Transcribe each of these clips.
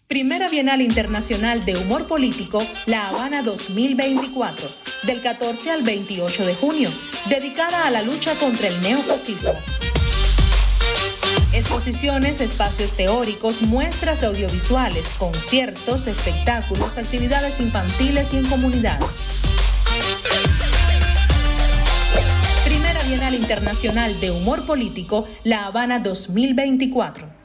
Primera Bienal Internacional de Humor Político, La Habana 2024, del 14 al 28 de junio, dedicada a la lucha contra el neofascismo. Exposiciones, espacios teóricos, muestras de audiovisuales, conciertos, espectáculos, actividades infantiles y en comunidades. Primera Bienal Internacional de Humor Político, La Habana 2024.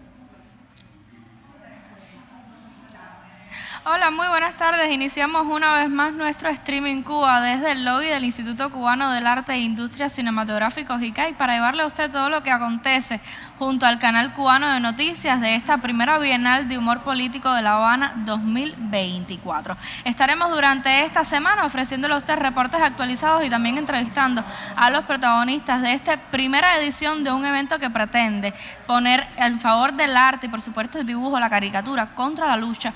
Hola, muy buenas tardes. Iniciamos una vez más nuestro streaming Cuba desde el lobby del Instituto Cubano del Arte e Industrias Cinematográficos ICAI para llevarle a usted todo lo que acontece junto al canal cubano de noticias de esta primera Bienal de Humor Político de La Habana 2024. Estaremos durante esta semana ofreciéndole a usted reportes actualizados y también entrevistando a los protagonistas de esta primera edición de un evento que pretende poner en favor del arte y por supuesto el dibujo, la caricatura contra la lucha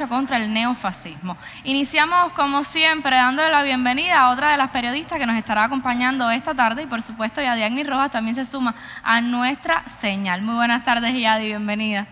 contra el neofascismo. Iniciamos como siempre dándole la bienvenida a otra de las periodistas que nos estará acompañando esta tarde y por supuesto Yadiagni Rojas también se suma a nuestra señal. Muy buenas tardes, Yadi, bienvenida.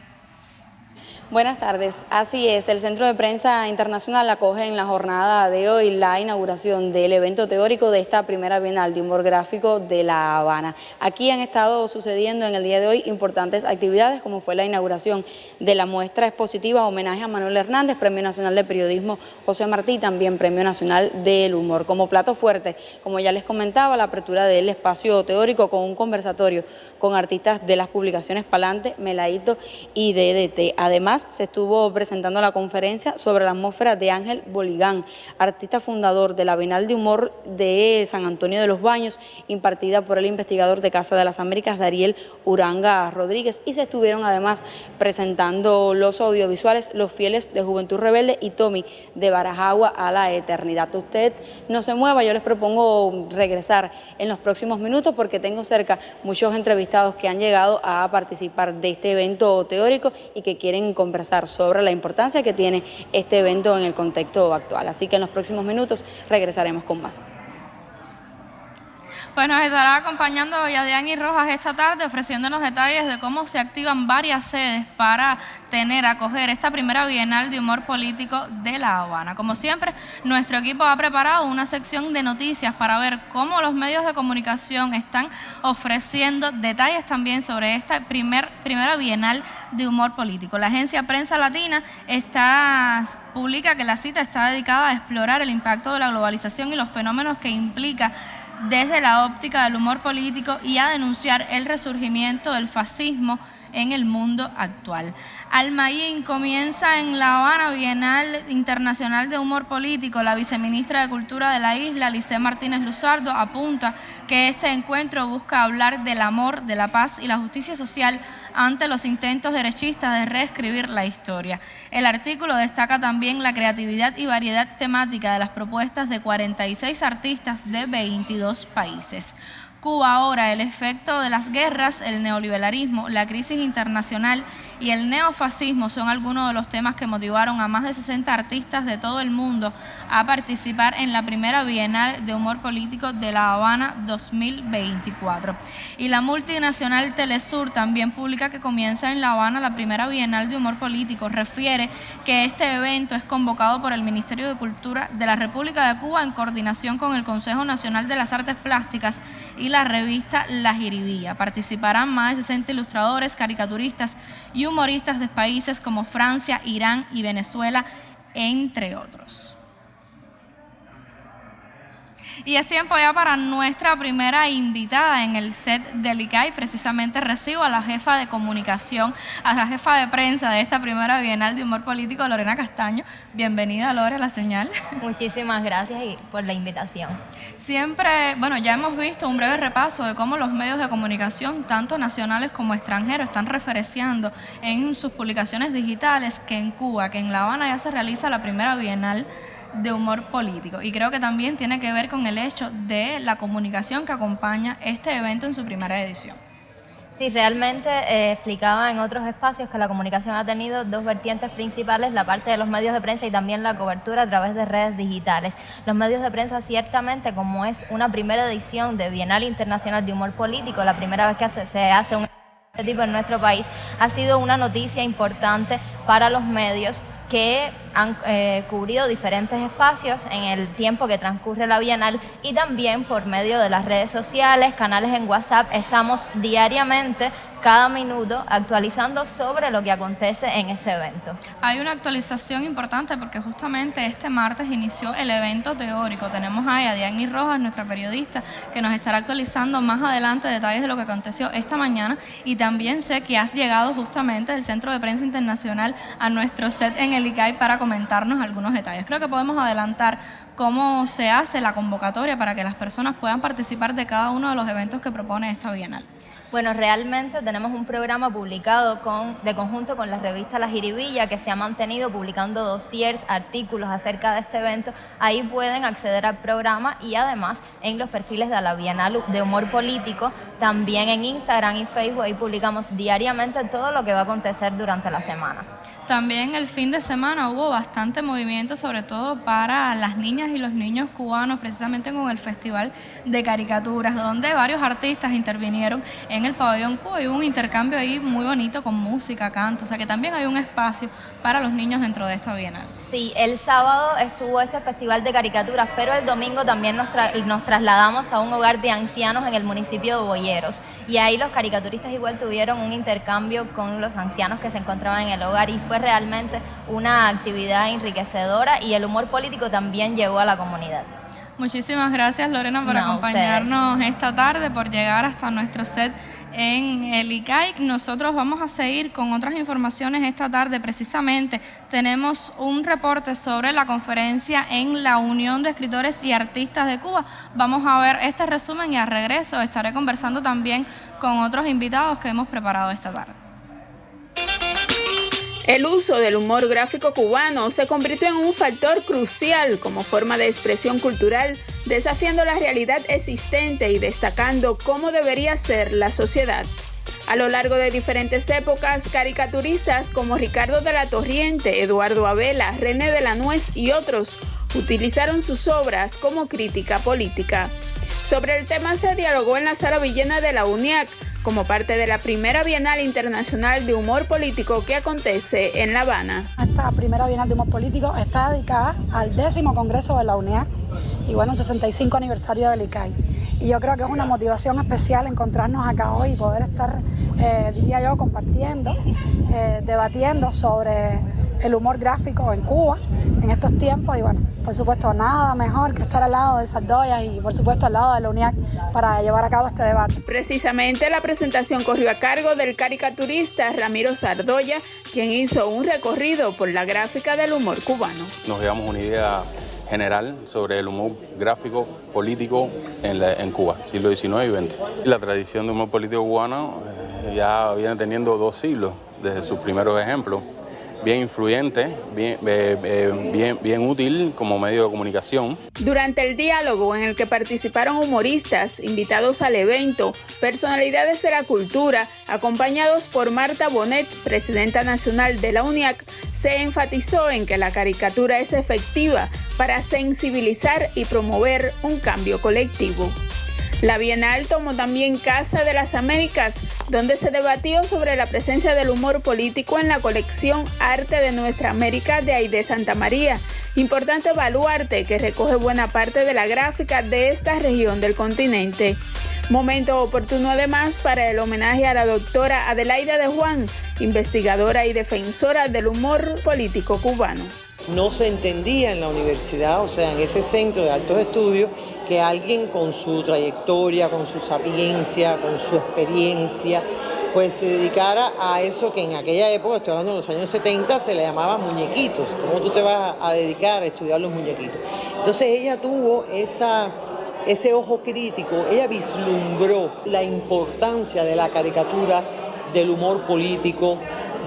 Buenas tardes, así es, el Centro de Prensa Internacional acoge en la jornada de hoy la inauguración del evento teórico de esta primera Bienal de Humor Gráfico de La Habana. Aquí han estado sucediendo en el día de hoy importantes actividades como fue la inauguración de la muestra expositiva homenaje a Manuel Hernández, Premio Nacional de Periodismo José Martí, también Premio Nacional del Humor. Como plato fuerte, como ya les comentaba, la apertura del espacio teórico con un conversatorio con artistas de las publicaciones Palante, Melaito y DDT. Además, se estuvo presentando la conferencia sobre la atmósfera de Ángel Boligán, artista fundador de la Bienal de Humor de San Antonio de los Baños, impartida por el investigador de Casa de las Américas, Dariel Uranga Rodríguez, y se estuvieron además presentando los audiovisuales Los Fieles de Juventud Rebelde y Tommy de Barajagua a la Eternidad. Usted no se mueva, yo les propongo regresar en los próximos minutos porque tengo cerca muchos entrevistados que han llegado a participar de este evento teórico y que quieren conversar sobre la importancia que tiene este evento en el contexto actual. Así que en los próximos minutos regresaremos con más. Pues nos estará acompañando Yadiagni Rojas esta tarde ofreciéndonos detalles de cómo se activan varias sedes para acoger esta primera Bienal de Humor Político de La Habana. Como siempre, nuestro equipo ha preparado una sección de noticias para ver cómo los medios de comunicación están ofreciendo detalles también sobre esta primera Bienal de Humor Político. La agencia Prensa Latina publica que la cita está dedicada a explorar el impacto de la globalización y los fenómenos que implica desde la óptica del humor político y a denunciar el resurgimiento del fascismo en el mundo actual. Almayín comienza en La Habana Bienal Internacional de Humor Político. La viceministra de Cultura de la isla, Lisset Martínez Luzardo, apunta que este encuentro busca hablar del amor, de la paz y la justicia social ante los intentos derechistas de reescribir la historia. El artículo destaca también la creatividad y variedad temática de las propuestas de 46 artistas de 22 países. Cuba ahora, el efecto de las guerras, el neoliberalismo, la crisis internacional y el neofascismo son algunos de los temas que motivaron a más de 60 artistas de todo el mundo a participar en la primera Bienal de Humor Político de La Habana 2024. Y la multinacional Telesur también publica que comienza en La Habana la primera Bienal de Humor Político. Refiere que este evento es convocado por el Ministerio de Cultura de la República de Cuba en coordinación con el Consejo Nacional de las Artes Plásticas y la revista La Jiribilla. Participarán más de 60 ilustradores, caricaturistas y humoristas de países como Francia, Irán y Venezuela, entre otros. Y es tiempo ya para nuestra primera invitada en el set del ICAI. Precisamente recibo a la jefa de comunicación, a la jefa de prensa de esta primera Bienal de Humor Político, Lorena Castaño. Bienvenida, Lore, a La Señal. Muchísimas gracias por la invitación. Siempre, ya hemos visto un breve repaso de cómo los medios de comunicación, tanto nacionales como extranjeros, están referenciando en sus publicaciones digitales que en Cuba, que en La Habana ya se realiza la primera Bienal de Humor Político, y creo que también tiene que ver con el hecho de la comunicación que acompaña este evento en su primera edición. Sí, realmente explicaba en otros espacios que la comunicación ha tenido dos vertientes principales, la parte de los medios de prensa y también la cobertura a través de redes digitales. Los medios de prensa ciertamente, como es una primera edición de Bienal Internacional de Humor Político, la primera vez que se hace un tipo en nuestro país ha sido una noticia importante para los medios que han cubrido diferentes espacios en el tiempo que transcurre la Bienal, y también por medio de las redes sociales, canales en WhatsApp, estamos diariamente, cada minuto, actualizando sobre lo que acontece en este evento. Hay una actualización importante porque justamente este martes inició el evento teórico. Tenemos a Diany Rojas, nuestra periodista, que nos estará actualizando más adelante detalles de lo que aconteció esta mañana, y también sé que has llegado justamente del Centro de Prensa Internacional a nuestro set en el ICAI para comentarnos algunos detalles. Creo que podemos adelantar cómo se hace la convocatoria para que las personas puedan participar de cada uno de los eventos que propone esta Bienal. Bueno, realmente tenemos un programa publicado de conjunto con la revista La Jiribilla, que se ha mantenido publicando dossiers, artículos acerca de este evento. Ahí pueden acceder al programa, y además en los perfiles de la Bienal de Humor Político, también en Instagram y Facebook, ahí publicamos diariamente todo lo que va a acontecer durante la semana. También el fin de semana hubo bastante movimiento, sobre todo para las niñas y los niños cubanos, precisamente con el Festival de Caricaturas, donde varios artistas intervinieron en el Pabellón Cuba, y hubo un intercambio ahí muy bonito con música, canto, o sea que también hay un espacio para los niños dentro de esta Bienal. Sí, el sábado estuvo este Festival de Caricaturas, pero el domingo también nos trasladamos a un hogar de ancianos en el municipio de Boyeros, y ahí los caricaturistas igual tuvieron un intercambio con los ancianos que se encontraban en el hogar, y fue realmente una actividad enriquecedora, y el humor político también llegó a la comunidad. Muchísimas gracias, Lorena, por acompañarnos esta tarde, por llegar hasta nuestro set en el ICAI. Nosotros vamos a seguir con otras informaciones esta tarde. Precisamente tenemos un reporte sobre la conferencia en la Unión de Escritores y Artistas de Cuba. Vamos a ver este resumen, y al regreso estaré conversando también con otros invitados que hemos preparado esta tarde. El uso del humor gráfico cubano se convirtió en un factor crucial como forma de expresión cultural, desafiando la realidad existente y destacando cómo debería ser la sociedad. A lo largo de diferentes épocas, caricaturistas como Ricardo de la Torriente, Eduardo Abela, René de la Nuez y otros utilizaron sus obras como crítica política. Sobre el tema se dialogó en la Sala Villena de la UNIAC, como parte de la primera Bienal Internacional de Humor Político que acontece en La Habana. Esta primera Bienal de Humor Político está dedicada al 10º Congreso de la UNIAC y bueno, 65 aniversario del ICAI. Y yo creo que es una motivación especial encontrarnos acá hoy y poder estar, diría yo, compartiendo, debatiendo sobre el humor gráfico en Cuba en estos tiempos, y bueno, por supuesto nada mejor que estar al lado de Sardoya y por supuesto al lado de la UNIAC para llevar a cabo este debate. Precisamente la presentación corrió a cargo del caricaturista Ramiro Sardoya, quien hizo un recorrido por la gráfica del humor cubano. Nos llevamos una idea general sobre el humor gráfico político en Cuba, siglo XIX y XX. La tradición de humor político cubano ya viene teniendo 2 siglos desde sus primeros ejemplos. Bien influyente, bien útil como medio de comunicación. Durante el diálogo, en el que participaron humoristas, invitados al evento, personalidades de la cultura, acompañados por Marta Bonet, presidenta nacional de la UNIAC, se enfatizó en que la caricatura es efectiva para sensibilizar y promover un cambio colectivo. La Bienal tomó también Casa de las Américas, donde se debatió sobre la presencia del humor político en la colección Arte de Nuestra América de Aide Santamaría, importante baluarte que recoge buena parte de la gráfica de esta región del continente. Momento oportuno además para el homenaje a la doctora Adelaida de Juan, investigadora y defensora del humor político cubano. No se entendía en la universidad, o sea, en ese centro de altos estudios, que alguien con su trayectoria, con su sapiencia, con su experiencia, pues se dedicara a eso que en aquella época, estoy hablando de los años 70, se le llamaba muñequitos. ¿Cómo tú te vas a dedicar a estudiar los muñequitos? Entonces ella tuvo ese ojo crítico, ella vislumbró la importancia de la caricatura, del humor político,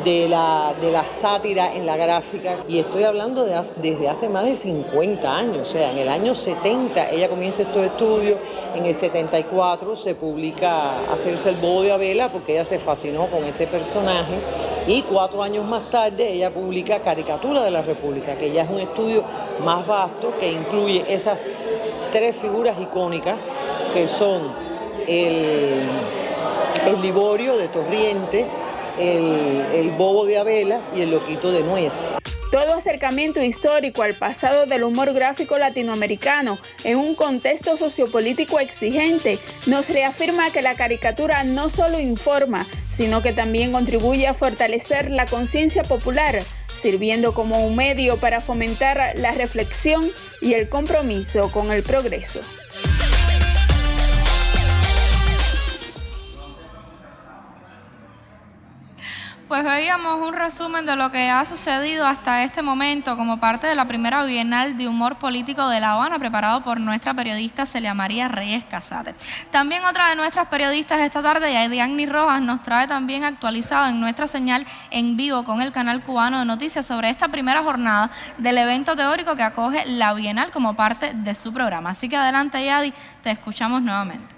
de la sátira en la gráfica, y estoy hablando desde hace más de 50 años, o sea, en el año 70 ella comienza estos estudios, en el 74 se publica Hacerse el bobo de Abela porque ella se fascinó con ese personaje, y 4 años más tarde ella publica Caricatura de la República, que ya es un estudio más vasto que incluye esas 3 figuras icónicas que son el el Liborio de Torriente, el Bobo de Abela y el Loquito de Nuez. Todo acercamiento histórico al pasado del humor gráfico latinoamericano en un contexto sociopolítico exigente nos reafirma que la caricatura no solo informa, sino que también contribuye a fortalecer la conciencia popular, sirviendo como un medio para fomentar la reflexión y el compromiso con el progreso. Pues veíamos un resumen de lo que ha sucedido hasta este momento como parte de la primera Bienal de Humor Político de La Habana, preparado por nuestra periodista Celia María Reyes Casate. También otra de nuestras periodistas esta tarde, Yadiani Rojas, nos trae también actualizado en nuestra señal en vivo con el canal cubano de noticias sobre esta primera jornada del evento teórico que acoge la Bienal como parte de su programa. Así que adelante, Yadi, te escuchamos nuevamente.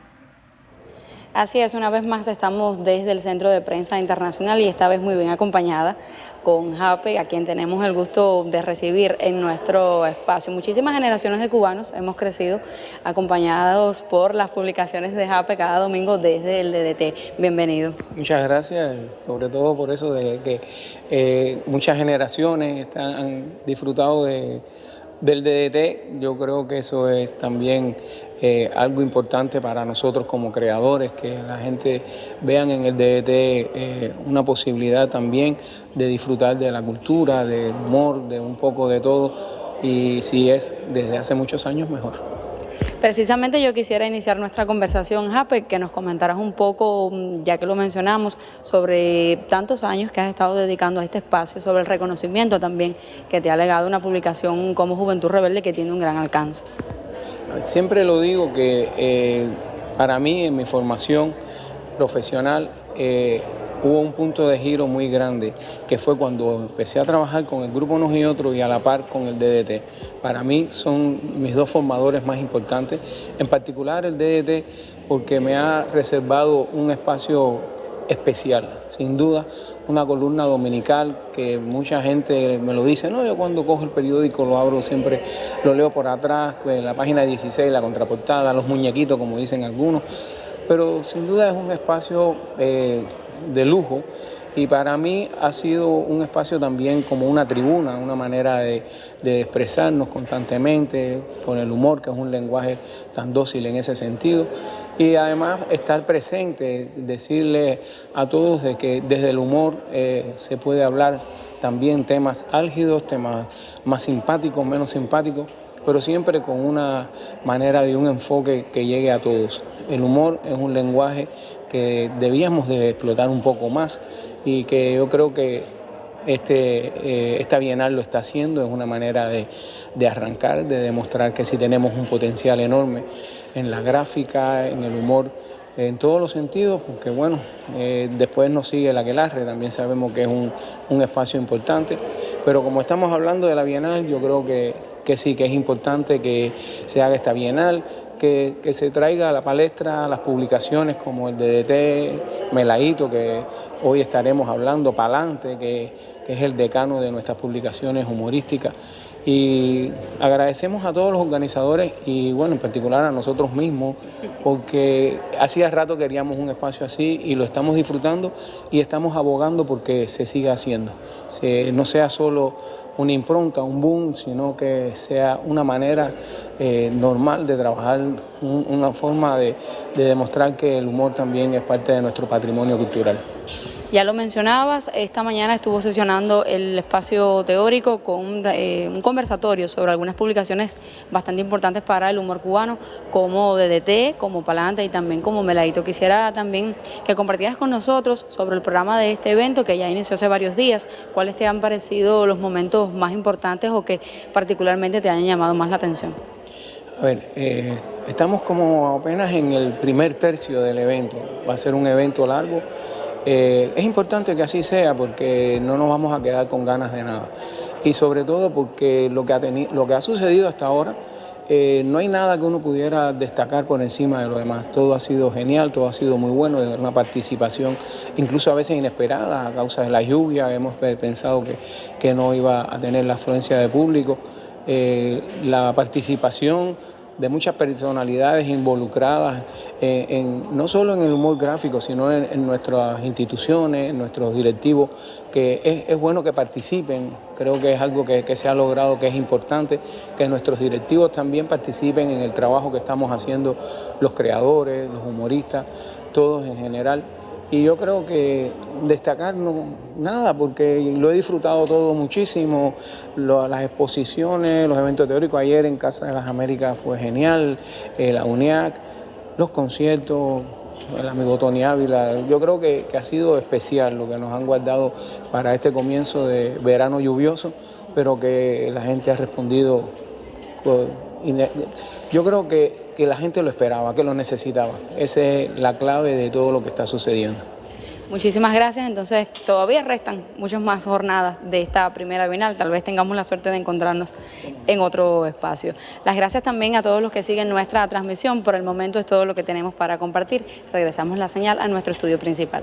Así es, una vez más estamos desde el Centro de Prensa Internacional y esta vez muy bien acompañada con Jape, a quien tenemos el gusto de recibir en nuestro espacio. Muchísimas generaciones de cubanos hemos crecido acompañados por las publicaciones de Jape cada domingo desde el DDT. Bienvenido. Muchas gracias, sobre todo por eso de que muchas generaciones han disfrutado del DDT. Yo creo que eso es también algo importante para nosotros como creadores, que la gente vean en el DDT una posibilidad también de disfrutar de la cultura, del humor, de un poco de todo, y si es desde hace muchos años, mejor. Precisamente yo quisiera iniciar nuestra conversación, Jape, que nos comentaras un poco, ya que lo mencionamos, sobre tantos años que has estado dedicando a este espacio, sobre el reconocimiento también que te ha legado una publicación como Juventud Rebelde que tiene un gran alcance. Siempre lo digo que para mí en mi formación profesional hubo un punto de giro muy grande, que fue cuando empecé a trabajar con el Grupo Unos y Otros y a la par con el DDT. Para mí son mis dos formadores más importantes, en particular el DDT, porque me ha reservado un espacio especial, sin duda, una columna dominical que mucha gente me lo dice. No, yo cuando cojo el periódico lo abro, siempre lo leo por atrás, la página 16, la contraportada, los muñequitos, como dicen algunos, pero sin duda es un espacio de lujo, y para mí ha sido un espacio también como una tribuna, una manera de expresarnos constantemente por el humor, que es un lenguaje tan dócil en ese sentido, y además estar presente, decirle a todos de que desde el humor se puede hablar también temas álgidos, temas más simpáticos, menos simpáticos, pero siempre con una manera de un enfoque que llegue a todos. El humor es un lenguaje que debíamos de explotar un poco más, y que yo creo que esta Bienal lo está haciendo. Es una manera de arrancar, de demostrar que sí tenemos un potencial enorme en la gráfica, en el humor, en todos los sentidos, porque bueno, después nos sigue el Aquelarre, también sabemos que es un espacio importante, pero como estamos hablando de la Bienal, yo creo que sí, que es importante que se haga esta Bienal, que se traiga a la palestra las publicaciones como el DDT, Melaito, que hoy estaremos hablando, Palante, que es el decano de nuestras publicaciones humorísticas. Y agradecemos a todos los organizadores y bueno, en particular a nosotros mismos, porque hacía rato queríamos un espacio así y lo estamos disfrutando, y estamos abogando porque se siga haciendo. No sea solo una impronta, un boom, sino que sea una manera normal de trabajar, una forma de demostrar que el humor también es parte de nuestro patrimonio cultural. Ya lo mencionabas, esta mañana estuvo sesionando el espacio teórico con un conversatorio sobre algunas publicaciones bastante importantes para el humor cubano, como DDT, como Palante y también como Melaito. Quisiera también que compartieras con nosotros sobre el programa de este evento que ya inició hace varios días. ¿Cuáles te han parecido los momentos más importantes o que particularmente te hayan llamado más la atención? A ver, estamos como apenas en el primer tercio del evento. Va a ser un evento largo. Es importante que así sea, porque no nos vamos a quedar con ganas de nada, y sobre todo porque lo que ha sucedido hasta ahora, no hay nada que uno pudiera destacar por encima de lo demás. Todo ha sido genial, todo ha sido muy bueno, de una participación incluso a veces inesperada a causa de la lluvia. Hemos pensado que no iba a tener la afluencia de público. La participación de muchas personalidades involucradas no solo en el humor gráfico, sino en nuestras instituciones, en nuestros directivos, que es bueno que participen. Creo que es algo que se ha logrado, que es importante, que nuestros directivos también participen en el trabajo que estamos haciendo los creadores, los humoristas, todos en general. Y yo creo que destacar nada, porque lo he disfrutado todo muchísimo, las exposiciones, los eventos teóricos. Ayer en Casa de las Américas fue genial, la UNIAC, los conciertos, el amigo Tony Ávila. Yo creo que ha sido especial lo que nos han guardado para este comienzo de verano lluvioso, pero que la gente ha respondido. Yo creo que la gente lo esperaba, que lo necesitaba. Esa es la clave de todo lo que está sucediendo. Muchísimas gracias. Entonces todavía restan muchas más jornadas de esta primera bienal. Tal vez tengamos la suerte de encontrarnos en otro espacio. Las gracias también a todos los que siguen nuestra transmisión. Por el momento es todo lo que tenemos para compartir. Regresamos la señal a nuestro estudio principal.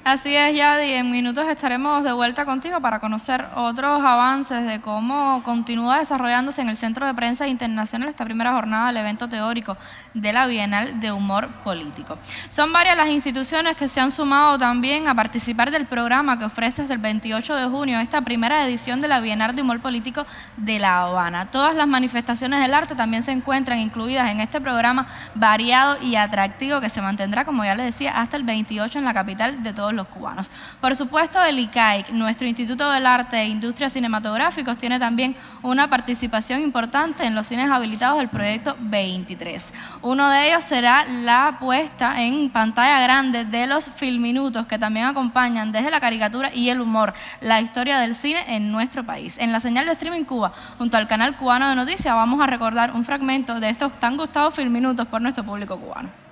Así es, Yadi, en minutos estaremos de vuelta contigo para conocer otros avances de cómo continúa desarrollándose en el Centro de Prensa Internacional esta primera jornada del evento teórico de la Bienal de Humor Político. Son varias las instituciones que se han sumado también a participar del programa que ofrece desde el 28 de junio esta primera edición de la Bienal de Humor Político de La Habana. Todas las manifestaciones del arte también se encuentran incluidas en este programa variado y atractivo que se mantendrá, como ya les decía, hasta el 28 en la capital de todos los cubanos. Por supuesto, el ICAIC, nuestro Instituto del Arte e Industrias Cinematográficos, tiene también una participación importante en los cines habilitados del proyecto 23. Uno de ellos será la puesta en pantalla grande de los filminutos que también acompañan desde la caricatura y el humor la historia del cine en nuestro país. En la señal de Streaming Cuba, junto al canal cubano de noticias, vamos a recordar un fragmento de estos tan gustados filminutos por nuestro público cubano.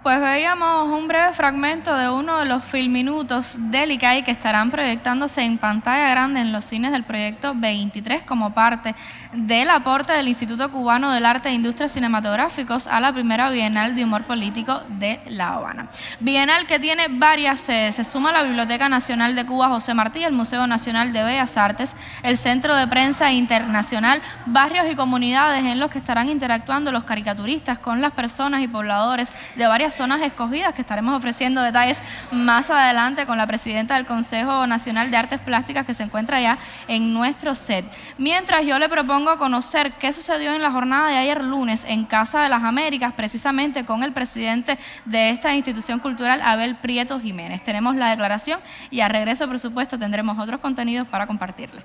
Pues veíamos un breve fragmento de uno de los filminutos del ICAI que estarán proyectándose en pantalla grande en los cines del proyecto 23 como parte del aporte del Instituto Cubano del Arte e Industrias Cinematográficos a la primera Bienal de Humor Político de La Habana. Bienal que tiene varias sedes. Se suma la Biblioteca Nacional de Cuba José Martí, el Museo Nacional de Bellas Artes, el Centro de Prensa Internacional, barrios y comunidades en los que estarán interactuando los caricaturistas con las personas y pobladores de varias zonas escogidas, que estaremos ofreciendo detalles más adelante con la presidenta del Consejo Nacional de Artes Plásticas que se encuentra ya en nuestro set. Mientras yo le propongo conocer qué sucedió en la jornada de ayer lunes en Casa de las Américas, precisamente con el presidente de esta institución cultural, Abel Prieto Jiménez. Tenemos la declaración y al regreso, por supuesto, tendremos otros contenidos para compartirles.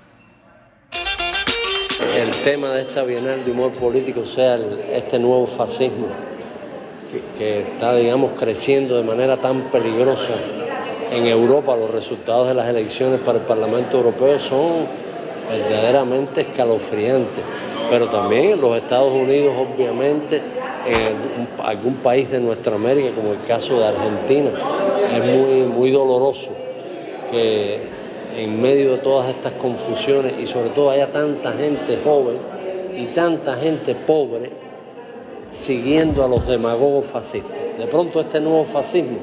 El tema de esta Bienal de Humor Político sea este nuevo fascismo que está, digamos, creciendo de manera tan peligrosa en Europa. Los resultados de las elecciones para el Parlamento Europeo son verdaderamente escalofriantes. pero también en los Estados Unidos, obviamente, en algún país de nuestra América, como el caso de Argentina. Es muy doloroso que en medio de todas estas confusiones y sobre todo haya tanta gente joven y tanta gente pobre siguiendo a los demagogos fascistas. De pronto este nuevo fascismo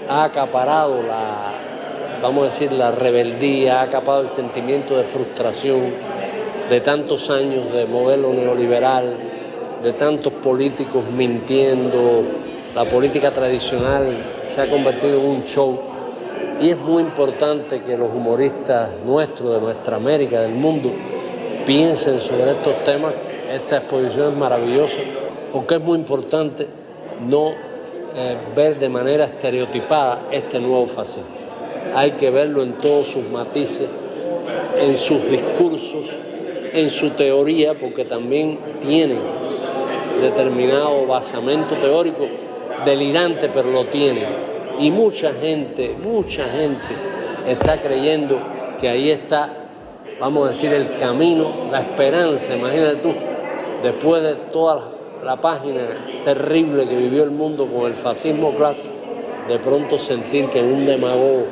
ha acaparado la rebeldía, ha acaparado el sentimiento de frustración de tantos años de modelo neoliberal, de tantos políticos mintiendo. La política tradicional se ha convertido en un show y es muy importante que los humoristas nuestros, de nuestra América, del mundo, piensen sobre estos temas. Esta exposición es maravillosa porque es muy importante no ver de manera estereotipada este nuevo fascismo. Hay que verlo en todos sus matices, en sus discursos, en su teoría, porque también tienen determinado basamento teórico delirante, pero lo tienen. Y mucha gente está creyendo que ahí está, vamos a decir, el camino, la esperanza. Imagínate tú, después de toda la página terrible que vivió el mundo con el fascismo clásico, de pronto sentir que un demagogo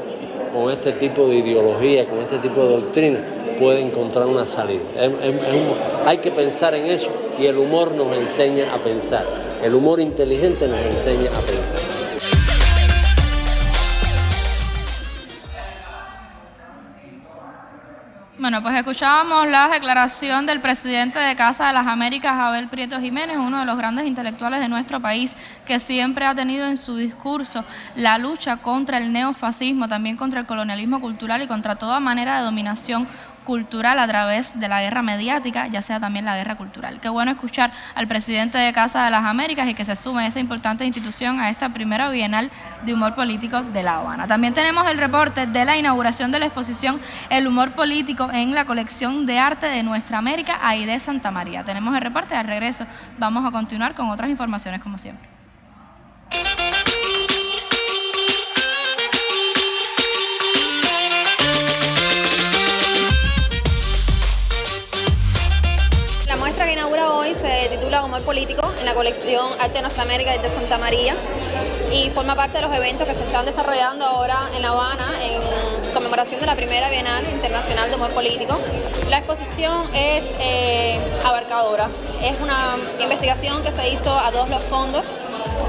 con este tipo de ideología, con este tipo de doctrina, puede encontrar una salida. Hay que pensar en eso y el humor nos enseña a pensar. El humor inteligente nos enseña a pensar. Bueno, pues escuchábamos la declaración del presidente de Casa de las Américas, Abel Prieto Jiménez, uno de los grandes intelectuales de nuestro país, que siempre ha tenido en su discurso la lucha contra el neofascismo, también contra el colonialismo cultural y contra toda manera de dominación cultural a través de la guerra mediática, ya sea también la guerra cultural. Qué bueno escuchar al presidente de Casa de las Américas y que se sume esa importante institución a esta primera Bienal de Humor Político de La Habana. También tenemos el reporte de la inauguración de la exposición El Humor Político en la colección de arte de Nuestra América, Aide Santa María. Tenemos el reporte, al regreso vamos a continuar con otras informaciones como siempre. La muestra que inaugura hoy se titula Humor Político en la colección Arte de Nuestra América de Santa María y forma parte de los eventos que se están desarrollando ahora en La Habana en conmemoración de la primera Bienal Internacional de Humor Político. La exposición es abarcadora, es una investigación que se hizo a todos los fondos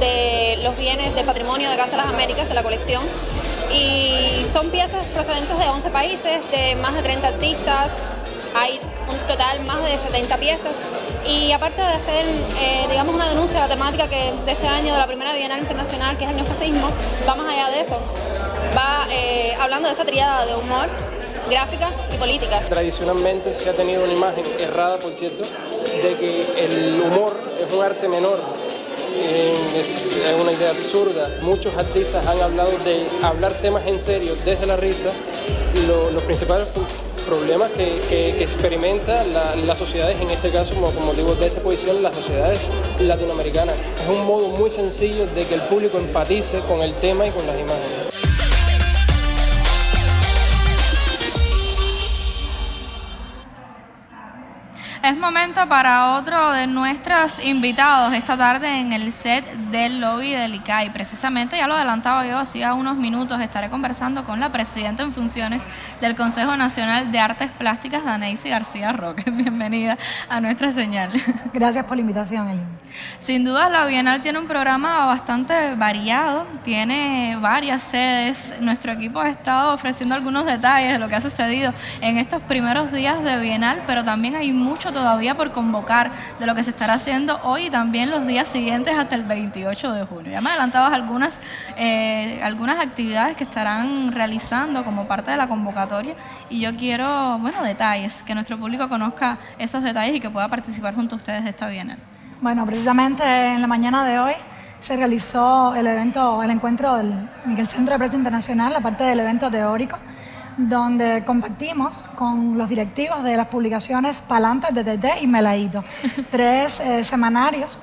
de los bienes de patrimonio de Casa de las Américas, de la colección, y son piezas procedentes de 11 países, de más de 30 artistas. Hay un total más de 70 piezas y aparte de hacer, digamos, una denuncia de la temática que de este año de la primera Bienal Internacional, que es el neofascismo, va más allá de eso. Va hablando de esa tríada de humor, gráfica y política. Tradicionalmente se ha tenido una imagen errada, por cierto, de que el humor es un arte menor. Es una idea absurda. Muchos artistas han hablado de hablar temas en serio desde la risa. Los principales problemas que experimenta las sociedades, en este caso, como motivo de esta exposición, las sociedades latinoamericanas. Es un modo muy sencillo de que el público empatice con el tema y con las imágenes. Es momento para otro de nuestros invitados esta tarde en el set del lobby del ICAI. Precisamente, ya lo adelantaba yo hacía unos minutos, estaré conversando con la presidenta en funciones del Consejo Nacional de Artes Plásticas, Daneisy García Roque. Bienvenida a nuestra señal. Gracias por la invitación, Elin. Sin duda, la Bienal tiene un programa bastante variado, tiene varias sedes. Nuestro equipo ha estado ofreciendo algunos detalles de lo que ha sucedido en estos primeros días de Bienal, pero también hay mucho todavía por convocar de lo que se estará haciendo hoy y también los días siguientes hasta el 28 de junio. Ya me adelantabas algunas actividades que estarán realizando como parte de la convocatoria y yo quiero, detalles, que nuestro público conozca esos detalles y que pueda participar junto a ustedes de esta Bienal. Bueno, precisamente en la mañana de hoy se realizó el encuentro en el Centro de Prensa Internacional, la parte del evento teórico, donde compartimos con los directivos de las publicaciones Palantes, DTT y Melaíto, 3 semanarios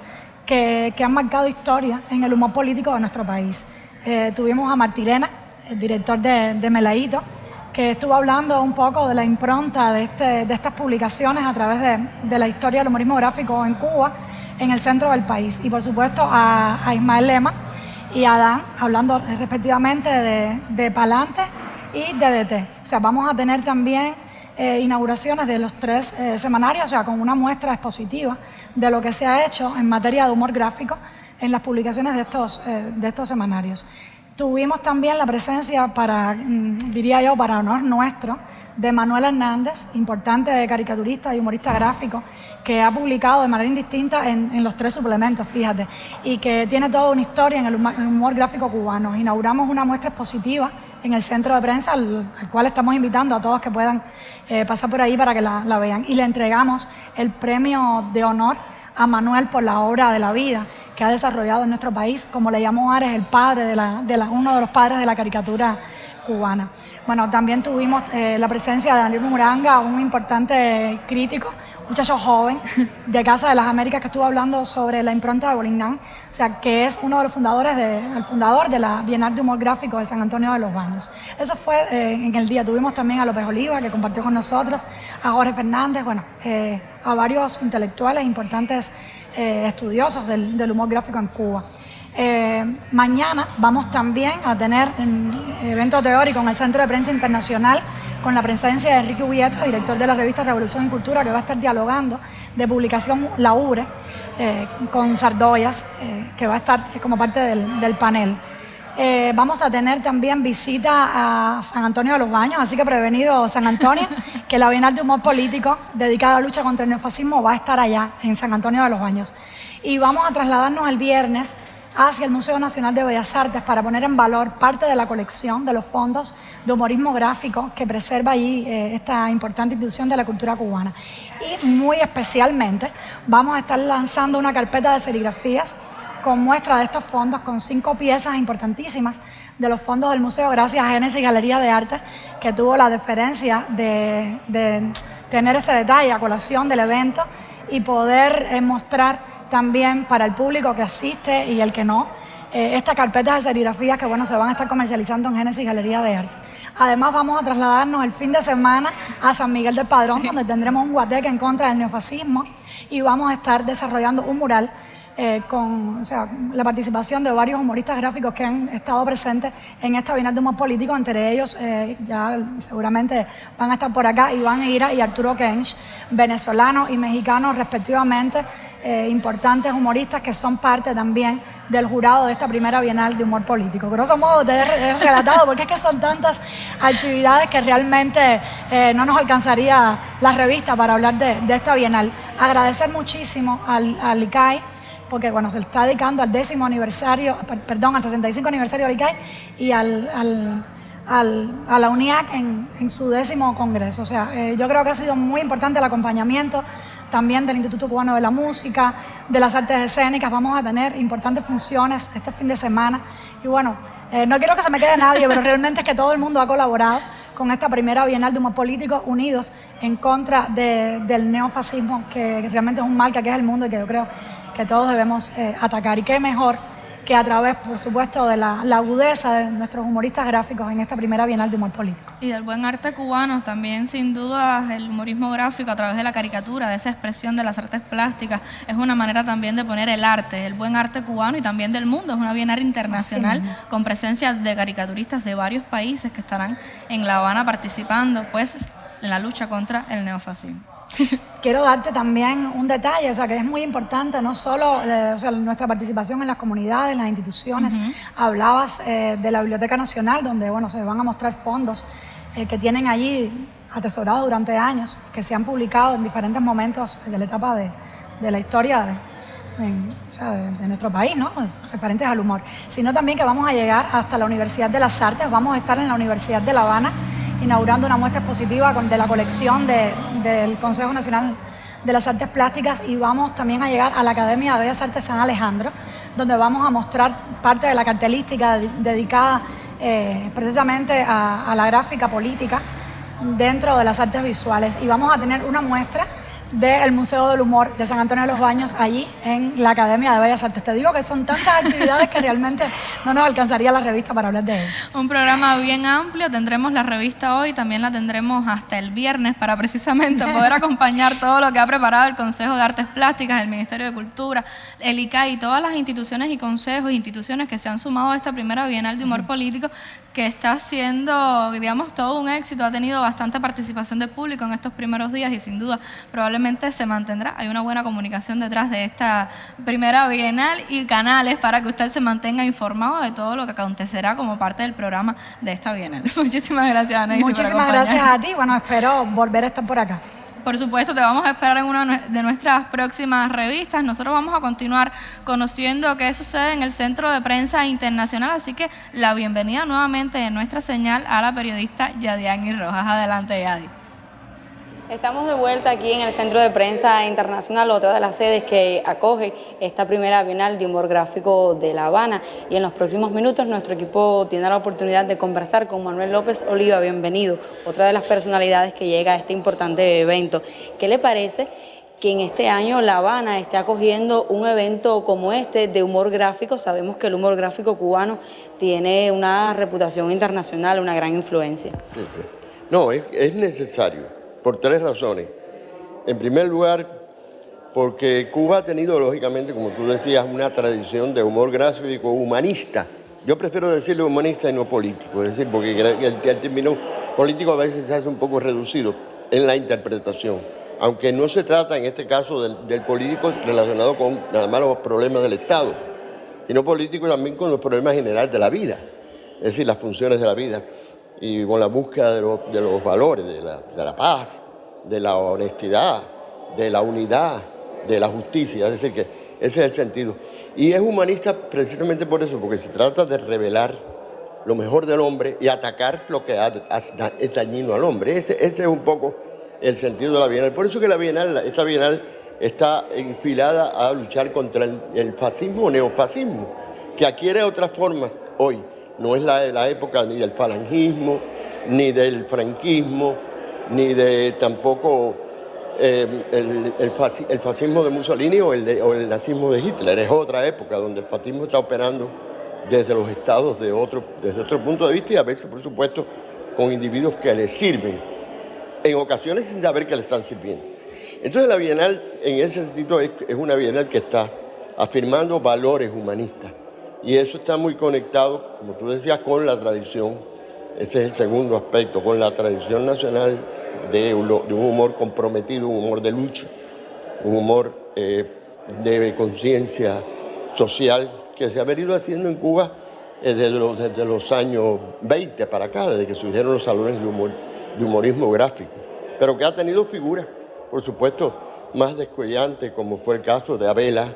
que han marcado historia en el humor político de nuestro país. Tuvimos a Martirena, el director de Melaíto, que estuvo hablando un poco de la impronta de estas publicaciones a través de la historia del humorismo gráfico en Cuba, en el centro del país. Y por supuesto a Ismael Lema y a Adán, hablando respectivamente de Palante y de DT. O sea, vamos a tener también inauguraciones de los 3 semanarios, o sea, con una muestra expositiva de lo que se ha hecho en materia de humor gráfico en las publicaciones de estos semanarios. Tuvimos también la presencia, diría yo, para honor nuestro, de Manuel Hernández, importante caricaturista y humorista gráfico, que ha publicado de manera indistinta en los 3 suplementos, fíjate, y que tiene toda una historia en el humor gráfico cubano. Inauguramos una muestra expositiva en el centro de prensa, al cual estamos invitando a todos que puedan pasar por ahí para que la vean. Y le entregamos el premio de honor a Manuel por la obra de la vida que ha desarrollado en nuestro país, como le llamó Ares, el padre uno de los padres de la caricatura cubana. Bueno, también tuvimos la presencia de Daniel Muranga, un importante crítico, muchacho joven de Casa de las Américas, que estuvo hablando sobre la impronta de Bolignán, o sea, que es uno de los el fundador de la Bienal de Humor Gráfico de San Antonio de los Baños. Eso fue en el día. Tuvimos también a López Oliva, que compartió con nosotros, a Jorge Fernández, bueno, a varios intelectuales importantes estudiosos del humor gráfico en Cuba. Mañana vamos también a tener un evento teórico en el Centro de Prensa Internacional con la presencia de Enrique Ubieta, director de la revista Revolución y Cultura, que va a estar dialogando de publicación La Ubre con Sardoyas, que va a estar como parte del panel. Vamos a tener también visita a San Antonio de los Baños, así que prevenido San Antonio, que la Bienal de Humor Político dedicada a la lucha contra el neofascismo va a estar allá, en San Antonio de los Baños. Y vamos a trasladarnos el viernes hacia el Museo Nacional de Bellas Artes para poner en valor parte de la colección de los fondos de humorismo gráfico que preserva allí esta importante institución de la cultura cubana. Y muy especialmente vamos a estar lanzando una carpeta de serigrafías con muestra de estos fondos, con 5 piezas importantísimas de los fondos del museo, gracias a Génesis Galería de Arte, que tuvo la deferencia de tener este detalle a colación del evento y poder mostrar también para el público que asiste y el que no, estas carpetas de serigrafías que bueno, se van a estar comercializando en Génesis Galería de Arte. Además vamos a trasladarnos el fin de semana a San Miguel del Padrón, donde tendremos un guateque en contra del neofascismo y vamos a estar desarrollando un mural con la participación de varios humoristas gráficos que han estado presentes en esta Bienal de Humor Político. Entre ellos ya seguramente van a estar por acá Iván Ira y Arturo Kench, venezolanos y mexicanos respectivamente, importantes humoristas que son parte también del jurado de esta primera Bienal de Humor Político. Grosso modo te he relatado porque es que son tantas actividades que realmente no nos alcanzaría la revista para hablar de esta Bienal. Agradecer muchísimo al ICAI, porque bueno, se está dedicando al 65 aniversario del ICAI y a la UNIAC en su 10º congreso. O sea, yo creo que ha sido muy importante el acompañamiento también del Instituto Cubano de la Música, de las Artes Escénicas. Vamos a tener importantes funciones este fin de semana. Y bueno, no quiero que se me quede nadie, pero realmente es que todo el mundo ha colaborado con esta primera Bienal de Humor Político, unidos en contra del neofascismo, que realmente es un mal que aqueja el mundo y que yo creo que todos debemos atacar. Y qué mejor que a través, por supuesto, de la agudeza de nuestros humoristas gráficos en esta primera Bienal de Humor Político. Y del buen arte cubano también, sin duda, el humorismo gráfico a través de la caricatura, de esa expresión de las artes plásticas, es una manera también de poner el arte, el buen arte cubano y también del mundo. Es una Bienal internacional con presencia de caricaturistas de varios países que estarán en La Habana participando pues en la lucha contra el neofascismo. Quiero darte también un detalle, o sea, que es muy importante, no solo nuestra participación en las comunidades, en las instituciones. Hablabas de la Biblioteca Nacional, donde bueno, se van a mostrar fondos que tienen allí atesorados durante años, que se han publicado en diferentes momentos de la etapa de la historia de nuestro país, ¿no? Referentes al humor. Sino también que vamos a llegar hasta la Universidad de las Artes, vamos a estar en la Universidad de La Habana, inaugurando una muestra expositiva de la colección del Consejo Nacional de las Artes Plásticas, y vamos también a llegar a la Academia de Bellas Artes San Alejandro, donde vamos a mostrar parte de la cartelística dedicada precisamente a la gráfica política dentro de las artes visuales. Y vamos a tener una muestra del Museo del Humor de San Antonio de los Baños, allí en la Academia de Bellas Artes. Te digo que son tantas actividades que realmente no nos alcanzaría la revista para hablar de ello. Un programa bien amplio, tendremos la revista hoy, también la tendremos hasta el viernes para precisamente poder acompañar todo lo que ha preparado el Consejo de Artes Plásticas, el Ministerio de Cultura, el ICAI y todas las instituciones y consejos e instituciones que se han sumado a esta primera Bienal de Humor Político, que está siendo, digamos, todo un éxito, ha tenido bastante participación del público en estos primeros días y sin duda probablemente se mantendrá. Hay una buena comunicación detrás de esta primera Bienal y canales para que usted se mantenga informado de todo lo que acontecerá como parte del programa de esta Bienal. Muchísimas gracias, Anaís. Muchísimas gracias a ti. Bueno, espero volver a estar por acá. Por supuesto, te vamos a esperar en una de nuestras próximas revistas. Nosotros vamos a continuar conociendo qué sucede en el Centro de Prensa Internacional, así que la bienvenida nuevamente en nuestra señal a la periodista Yadiani Rojas. Adelante, Yadi. Estamos de vuelta aquí en el Centro de Prensa Internacional, otra de las sedes que acoge esta primera Bienal de Humor Gráfico de La Habana. Y en los próximos minutos nuestro equipo tiene la oportunidad de conversar con Manuel López Oliva. Bienvenido, otra de las personalidades que llega a este importante evento. ¿Qué le parece que en este año La Habana esté acogiendo un evento como este de humor gráfico? Sabemos que el humor gráfico cubano tiene una reputación internacional, una gran influencia. No, es necesario. Por tres razones. En primer lugar, porque Cuba ha tenido, lógicamente, como tú decías, una tradición de humor gráfico humanista. Yo prefiero decirle humanista y no político, es decir, porque el término político a veces se hace un poco reducido en la interpretación, aunque no se trata en este caso del político relacionado con nada más los problemas del Estado, sino político también con los problemas generales de la vida, es decir, las funciones de la vida. Y con la búsqueda de los valores, de la paz, de la honestidad, de la unidad, de la justicia. Es decir, que ese es el sentido. Y es humanista precisamente por eso, porque se trata de revelar lo mejor del hombre y atacar lo que es dañino al hombre. Ese es un poco el sentido de la Bienal. Por eso que esta Bienal está enfilada a luchar contra el fascismo o neofascismo, que adquiere otras formas hoy. No es la época ni del falangismo, ni del franquismo, ni de tampoco el fascismo de Mussolini o el nazismo de Hitler. Es otra época donde el fascismo está operando desde los estados desde otro punto de vista y a veces, por supuesto, con individuos que les sirven, en ocasiones sin saber que le están sirviendo. Entonces la Bienal, en ese sentido, es una Bienal que está afirmando valores humanistas. Y eso está muy conectado, como tú decías, con la tradición. Ese es el segundo aspecto, con la tradición nacional de un humor comprometido, un humor de lucha, un humor de conciencia social que se ha venido haciendo en Cuba desde los años 20 para acá, desde que surgieron los salones de humorismo gráfico, pero que ha tenido figuras, por supuesto, más descollantes, como fue el caso de Abela,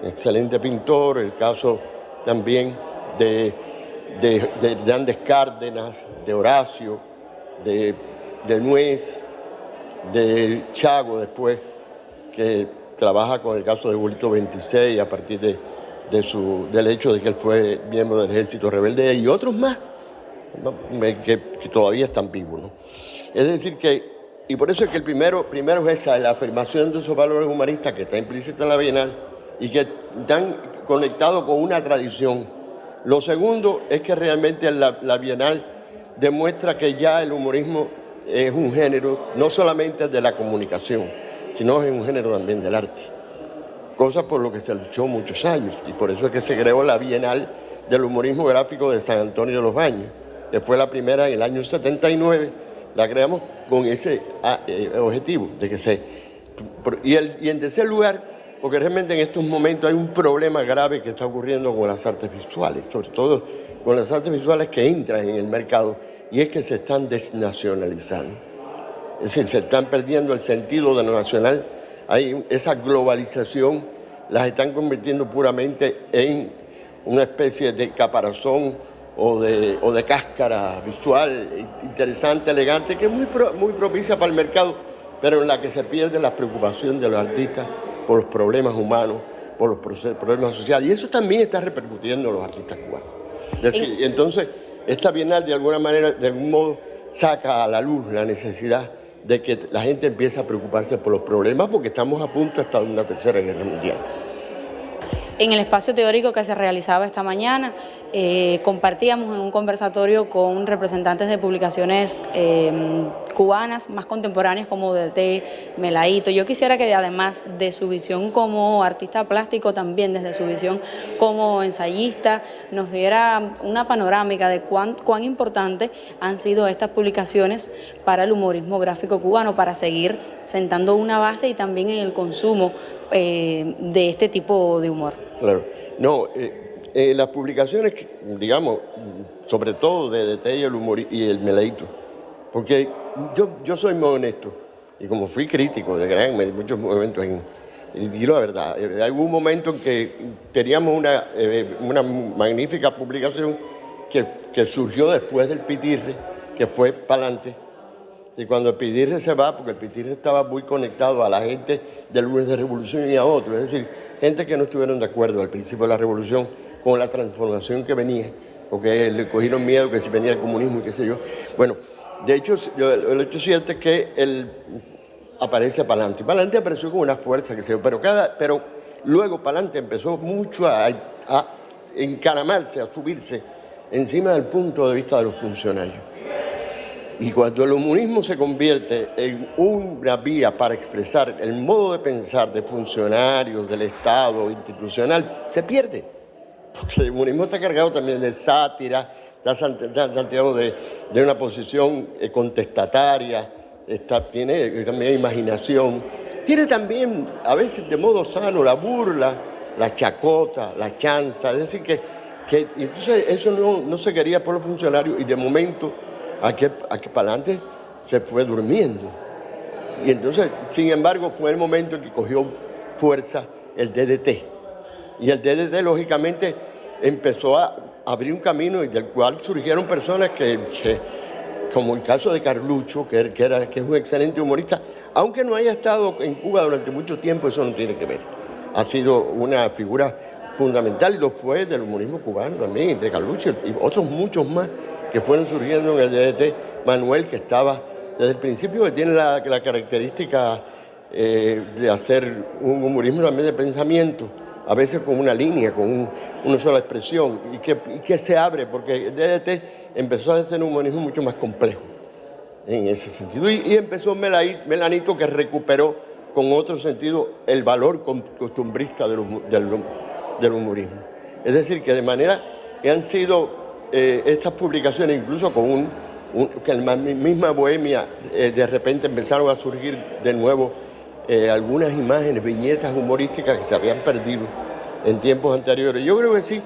excelente pintor, el caso también de Andes Cárdenas, de Horacio, de Nuez, de Chago después, que trabaja con el caso de Julito 26 a partir del hecho de que él fue miembro del Ejército Rebelde y otros más, ¿no? que todavía están vivos, ¿no? Es decir y por eso es que el primero es esa, la afirmación de esos valores humanistas que está implícita en la Bienal y que están conectado con una tradición. Lo segundo es que realmente la Bienal demuestra que ya el humorismo es un género no solamente de la comunicación, sino es un género también del arte, cosa por lo que se luchó muchos años y por eso es que se creó la Bienal del Humorismo Gráfico de San Antonio de los Baños, que fue la primera en el año 79, la creamos con ese objetivo de que y en tercer lugar, porque realmente en estos momentos hay un problema grave que está ocurriendo con las artes visuales, sobre todo con las artes visuales que entran en el mercado, y es que se están desnacionalizando. Es decir, se están perdiendo el sentido de lo nacional. Hay esa globalización, las están convirtiendo puramente en una especie de caparazón o de cáscara visual interesante, elegante, que es muy propicia para el mercado, pero en la que se pierde la preocupación de los artistas por los problemas humanos, por los problemas sociales. Y eso también está repercutiendo en los artistas cubanos. Es decir, entonces, esta Bienal de alguna manera, de algún modo, saca a la luz la necesidad de que la gente empiece a preocuparse por los problemas, porque estamos a punto de estar en una tercera guerra mundial. En el espacio teórico que se realizaba esta mañana, compartíamos en un conversatorio con representantes de publicaciones cubanas más contemporáneas como DDT, Meladito. Yo quisiera que además de su visión como artista plástico, también desde su visión como ensayista, nos diera una panorámica de cuán importantes han sido estas publicaciones para el humorismo gráfico cubano, para seguir sentando una base y también en el consumo de este tipo de humor. Claro, no, las publicaciones, digamos, sobre todo de DDT y el humor y el Meladito, porque yo soy muy honesto, y como fui crítico de muchos momentos, y digo la verdad, hubo un momento en que teníamos una magnífica publicación que surgió después del Pitirre, que fue Pa'lante. Y cuando el Pitirre se va, porque el Pitirre estaba muy conectado a la gente del lunes de revolución y a otros, es decir, gente que no estuvieron de acuerdo al principio de la revolución con la transformación que venía, porque le cogieron miedo que si venía el comunismo y qué sé yo. Bueno, de hecho, el hecho cierto es que aparece Pa'lante. Pa'lante apareció con una fuerza, que sé yo, pero luego Pa'lante empezó mucho a encaramarse, a subirse encima del punto de vista de los funcionarios. Y cuando el humorismo se convierte en una vía para expresar el modo de pensar de funcionarios, del Estado, institucional, se pierde. Porque el humorismo está cargado también de sátira, está santiago de una posición contestataria, tiene también imaginación, tiene también, a veces de modo sano, la burla, la chacota, la chanza. Es decir, que entonces eso no se quería por los funcionarios, y de momento aquí Pa'lante se fue durmiendo. Y entonces, sin embargo, fue el momento en que cogió fuerza el DDT. Y el DDT, lógicamente, empezó a abrir un camino y del cual surgieron personas que como el caso de Carlucho, que es un excelente humorista, aunque no haya estado en Cuba durante mucho tiempo, eso no tiene que ver. Ha sido una figura fundamental, y lo fue del humorismo cubano también, entre Carlucho y otros muchos más que fueron surgiendo en el DDT. Manuel, que estaba desde el principio, que tiene la característica de hacer un humorismo también de pensamiento, a veces con una línea, con una sola expresión, y que se abre, porque el DDT empezó a hacer un humorismo mucho más complejo en ese sentido. Y empezó Melanito, que recuperó con otro sentido el valor costumbrista del humorismo. Es decir, que de manera que han sido estas publicaciones, incluso con que en la misma bohemia, de repente empezaron a surgir de nuevo algunas imágenes, viñetas humorísticas que se habían perdido en tiempos anteriores. Yo creo que sí,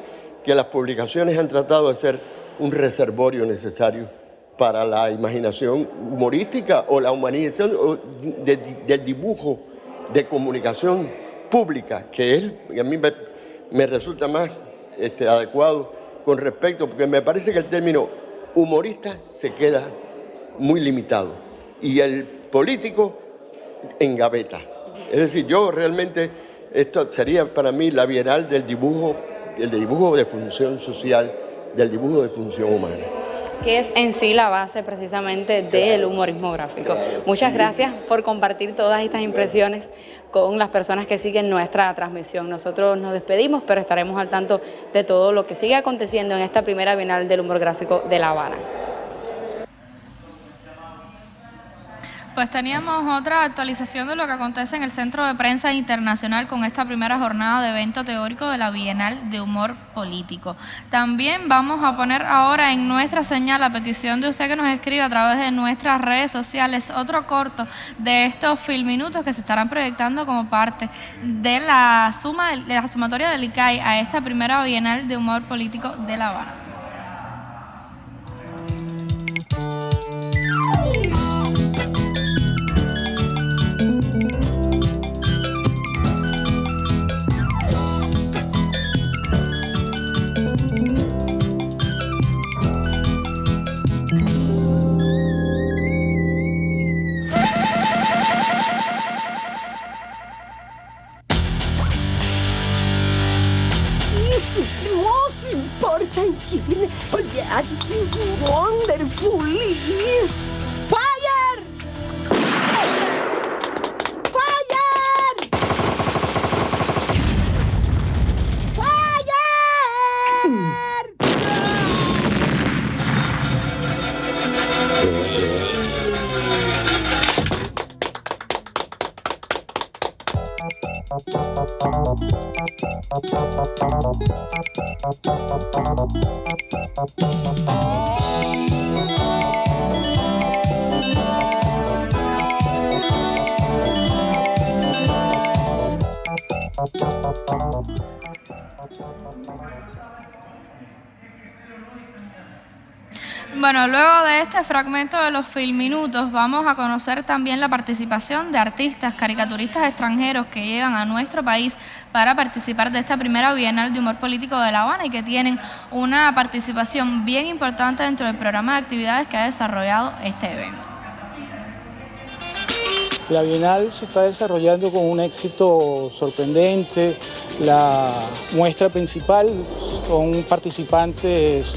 que las publicaciones han tratado de ser un reservorio necesario para la imaginación humorística o la humanización del dibujo de comunicación pública, que a mí me resulta más adecuado con respecto, porque me parece que el término humorista se queda muy limitado y el político engaveta. Es decir, yo realmente, esto sería para mí la Bienal del dibujo, el dibujo de función social, del dibujo de función humana, que es en sí la base precisamente del humorismo gráfico. Muchas gracias por compartir todas estas impresiones con las personas que siguen nuestra transmisión. Nosotros nos despedimos, pero estaremos al tanto de todo lo que sigue aconteciendo en esta primera Bienal del Humor Gráfico de La Habana. Pues teníamos otra actualización de lo que acontece en el Centro de Prensa Internacional con esta primera jornada de evento teórico de la Bienal de Humor Político. También vamos a poner ahora en nuestra señal, a petición de usted que nos escribe a través de nuestras redes sociales, otro corto de estos filminutos que se estarán proyectando como parte de la sumatoria del ICAI a esta primera Bienal de Humor Político de La Habana. That is wonderful. Is fire! Bueno, luego de este fragmento de los Filminutos, vamos a conocer también la participación de artistas, caricaturistas extranjeros que llegan a nuestro país para participar de esta primera Bienal de Humor Político de La Habana y que tienen una participación bien importante dentro del programa de actividades que ha desarrollado este evento. La Bienal se está desarrollando con un éxito sorprendente. La muestra principal son participantes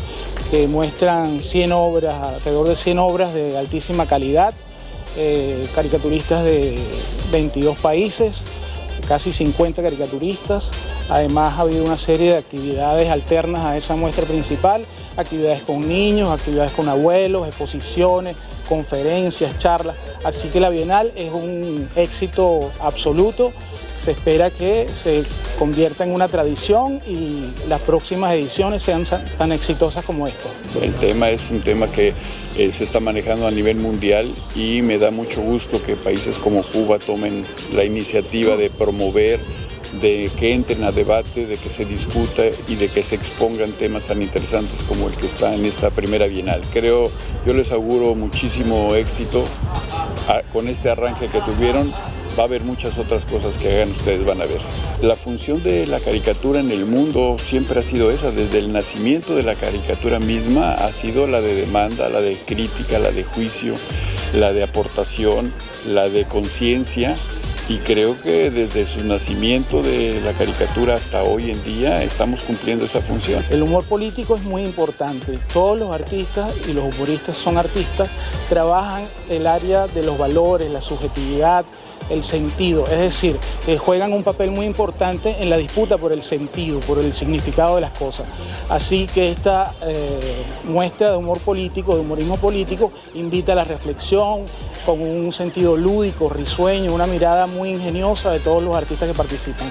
que muestran 100 obras, alrededor de 100 obras de altísima calidad, caricaturistas de 22 países, casi 50 caricaturistas. Además ha habido una serie de actividades alternas a esa muestra principal, actividades con niños, actividades con abuelos, exposiciones, conferencias, charlas. Así que la Bienal es un éxito absoluto. Se espera que se convierta en una tradición y las próximas ediciones sean tan exitosas como esta. El tema es un tema que se está manejando a nivel mundial y me da mucho gusto que países como Cuba tomen la iniciativa de promover, de que entren a debate, de que se discuta y de que se expongan temas tan interesantes como el que está en esta primera Bienal. Yo les auguro muchísimo éxito con este arranque que tuvieron. Va a haber muchas otras cosas que hagan, ustedes van a ver. La función de la caricatura en el mundo siempre ha sido esa, desde el nacimiento de la caricatura misma ha sido la de demanda, la de crítica, la de juicio, la de aportación, la de conciencia. Y creo que desde su nacimiento de la caricatura hasta hoy en día estamos cumpliendo esa función. El humor político es muy importante. Todos los artistas, y los humoristas son artistas, trabajan el área de los valores, la subjetividad, el sentido, es decir, juegan un papel muy importante en la disputa por el sentido, por el significado de las cosas. Así que esta muestra de humor político, de humorismo político, invita a la reflexión con un sentido lúdico, risueño, una mirada muy ingeniosa de todos los artistas que participan.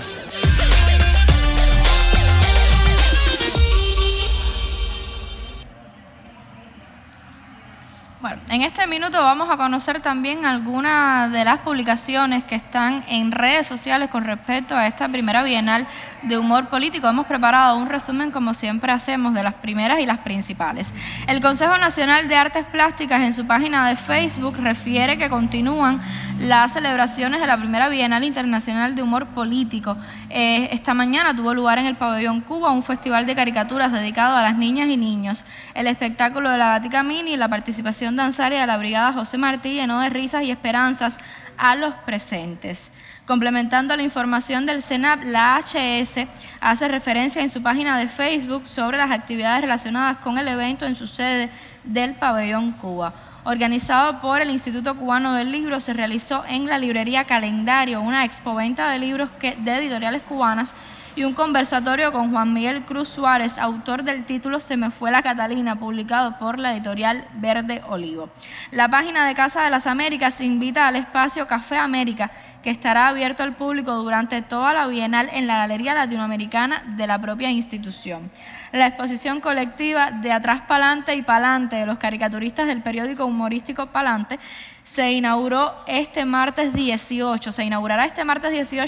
Bueno, en este minuto vamos a conocer también algunas de las publicaciones que están en redes sociales con respecto a esta primera Bienal de Humor Político. Hemos preparado un resumen, como siempre hacemos, de las primeras y las principales. El Consejo Nacional de Artes Plásticas en su página de Facebook refiere que continúan las celebraciones de la primera Bienal Internacional de Humor Político. Esta mañana tuvo lugar en el Pabellón Cuba un festival de caricaturas dedicado a las niñas y niños. El espectáculo de la Gatica Mini y la participación danzaria de la Brigada José Martí llenó de risas y esperanzas a los presentes. Complementando la información del CENAP, la HS hace referencia en su página de Facebook sobre las actividades relacionadas con el evento en su sede del Pabellón Cuba. Organizado por el Instituto Cubano del Libro, se realizó en la librería Calendario una expoventa de libros de editoriales cubanas y un conversatorio con Juan Miguel Cruz Suárez, autor del título Se me fue la Catalina, publicado por la editorial Verde Olivo. La página de Casa de las Américas invita al espacio Café América, que estará abierto al público durante toda la Bienal en la Galería Latinoamericana de la propia institución. La exposición colectiva de Atrás Pa'lante y Pa'lante de los caricaturistas del periódico humorístico Pa'lante se inaugurará este martes 18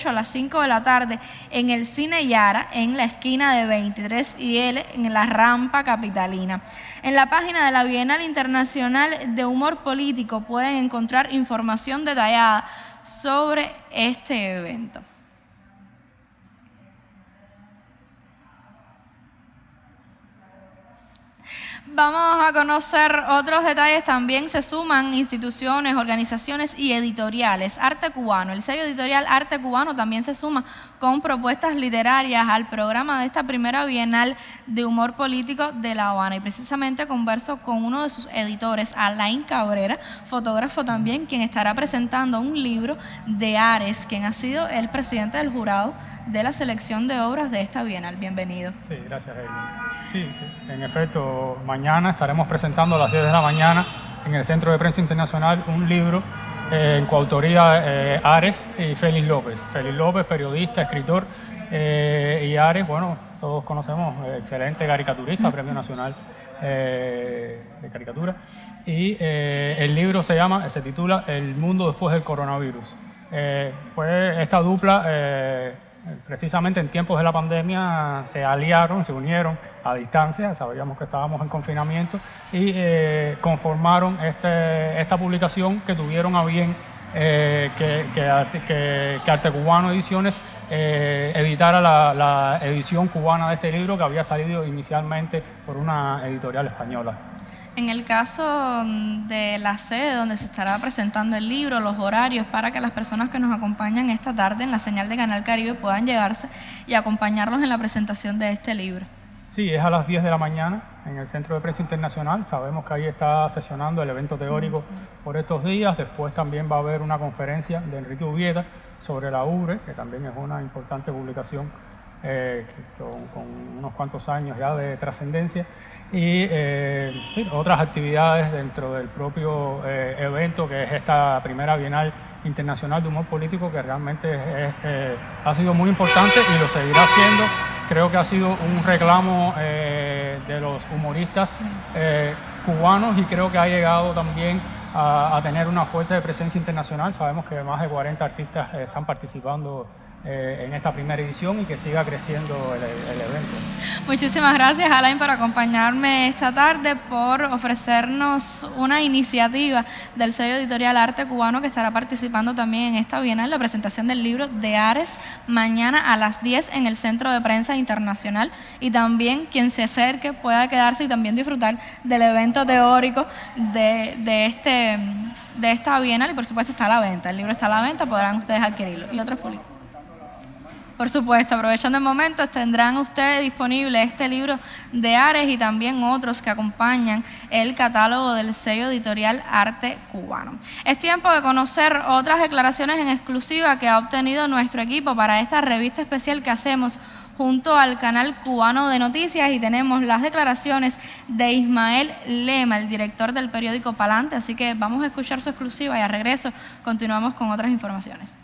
a las 5 de la tarde en el Cine Yara, en la esquina de 23 y L, en la Rampa Capitalina. En la página de la Bienal Internacional de Humor Político pueden encontrar información detallada sobre este evento. Vamos a conocer otros detalles. También se suman instituciones, organizaciones y editoriales. Arte Cubano, el sello editorial Arte Cubano también se suma con propuestas literarias al programa de esta primera Bienal de Humor Político de La Habana. Y precisamente converso con uno de sus editores, Alain Cabrera, fotógrafo también, quien estará presentando un libro de Ares, quien ha sido el presidente del jurado de la selección de obras de esta Bienal. Bienvenido. Sí, gracias, Heidi. Sí, en efecto, mañana estaremos presentando a las 10 de la mañana en el Centro de Prensa Internacional un libro en coautoría Ares y Félix López. Félix López, periodista, escritor, y Ares, bueno, todos conocemos, excelente caricaturista, Premio Nacional de Caricatura. Y el libro se titula El mundo después del coronavirus. Fue esta dupla precisamente en tiempos de la pandemia se aliaron, se unieron a distancia, sabíamos que estábamos en confinamiento y conformaron esta publicación que tuvieron a bien que Arte Cubano Ediciones editara la edición cubana de este libro que había salido inicialmente por una editorial española. En el caso de la sede donde se estará presentando el libro, los horarios para que las personas que nos acompañan esta tarde en la señal de Canal Caribe puedan llegarse y acompañarnos en la presentación de este libro. Sí, es a las 10 de la mañana en el Centro de Prensa Internacional. Sabemos que ahí está sesionando el evento teórico por estos días. Después también va a haber una conferencia de Enrique Ubieta sobre la UBRE, que también es una importante publicación con unos cuantos años ya de trascendencia. Y sí, otras actividades dentro del propio evento, que es esta primera Bienal Internacional de Humor Político, que realmente ha sido muy importante y lo seguirá siendo. Creo que ha sido un reclamo de los humoristas cubanos y creo que ha llegado también a tener una fuerza de presencia internacional. Sabemos que más de 40 artistas están participando en esta primera edición y que siga creciendo el evento. Muchísimas gracias, Alain, por acompañarme esta tarde, por ofrecernos una iniciativa del sello editorial Arte Cubano que estará participando también en esta bienal, la presentación del libro de Ares mañana a las 10 en el Centro de Prensa Internacional, y también quien se acerque pueda quedarse y también disfrutar del evento teórico de esta bienal, y por supuesto está a la venta, el libro está a la venta, podrán ustedes adquirirlo y otros públicos. Por supuesto, aprovechando el momento, tendrán ustedes disponible este libro de Ares y también otros que acompañan el catálogo del sello editorial Arte Cubano. Es tiempo de conocer otras declaraciones en exclusiva que ha obtenido nuestro equipo para esta revista especial que hacemos junto al canal cubano de noticias, y tenemos las declaraciones de Ismael Lema, el director del periódico Palante, así que vamos a escuchar su exclusiva y a regreso continuamos con otras informaciones.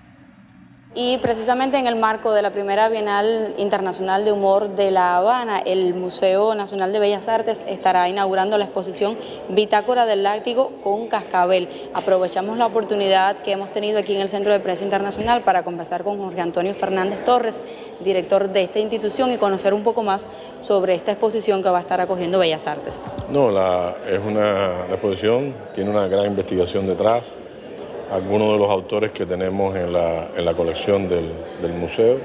Y precisamente en el marco de la primera Bienal Internacional de Humor de La Habana, el Museo Nacional de Bellas Artes estará inaugurando la exposición Bitácora del Látigo con Cascabel. Aprovechamos la oportunidad que hemos tenido aquí en el Centro de Prensa Internacional para conversar con Jorge Antonio Fernández Torres, director de esta institución, y conocer un poco más sobre esta exposición que va a estar acogiendo Bellas Artes. No, la exposición tiene una gran investigación detrás. Algunos de los autores que tenemos en la colección del museo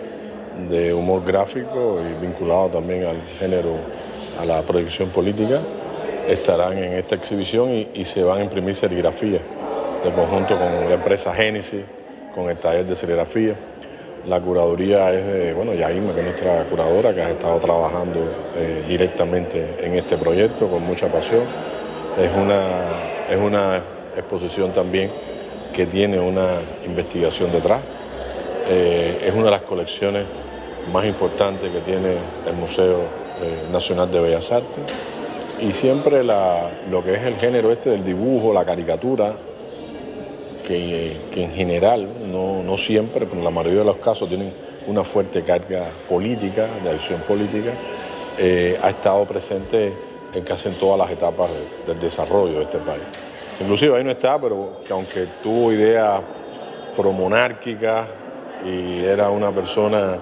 de humor gráfico y vinculado también al género, a la proyección política, estarán en esta exhibición y se van a imprimir serigrafías de conjunto con la empresa Génesis, con el taller de serigrafía. La curaduría es de Yaima, que es nuestra curadora, que ha estado trabajando directamente en este proyecto con mucha pasión. Es una exposición también que tiene una investigación detrás. Es una de las colecciones más importantes que tiene el Museo Nacional de Bellas Artes, y siempre lo que es el género del dibujo, la caricatura, que en general, no siempre, pero en la mayoría de los casos tienen una fuerte carga política, de acción política, ha estado presente en casi en todas las etapas del desarrollo de este país. Inclusive ahí no está, pero que aunque tuvo ideas promonárquicas y era una persona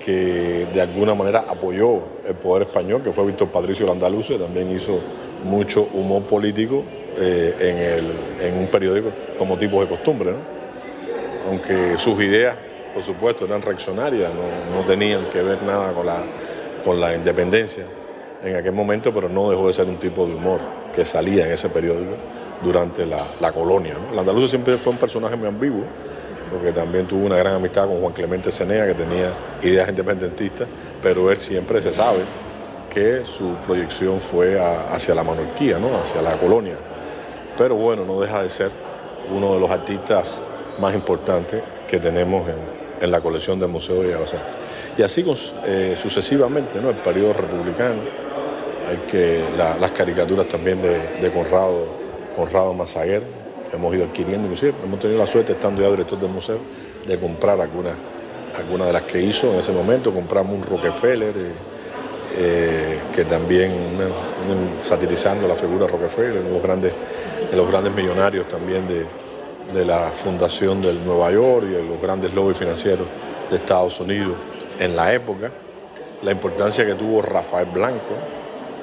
que de alguna manera apoyó el poder español, que fue Víctor Patricio Landaluce, también hizo mucho humor político en un periódico como Tipos de Costumbre, ¿no? Aunque sus ideas, por supuesto, eran reaccionarias, no tenían que ver nada con la independencia en aquel momento, pero no dejó de ser un tipo de humor que salía en ese periódico durante la colonia, ¿no? Landaluce siempre fue un personaje muy ambiguo, porque también tuvo una gran amistad con Juan Clemente Cenea, que tenía ideas independentistas, pero él siempre se sabe que su proyección fue hacia la monarquía, ¿no? Hacia la colonia. Pero bueno, no deja de ser uno de los artistas más importantes que tenemos en la colección del Museo de Bellas Artes. Y así sucesivamente, ¿no? El periodo republicano, las caricaturas también de Conrado Mazaguer, hemos ido adquiriendo, inclusive hemos tenido la suerte, estando ya director del museo, de comprar algunas de las que hizo en ese momento. Compramos un Rockefeller, que también, satirizando la figura de Rockefeller, uno de los grandes millonarios también de la fundación del Nueva York y de los grandes lobbies financieros de Estados Unidos en la época, la importancia que tuvo Rafael Blanco,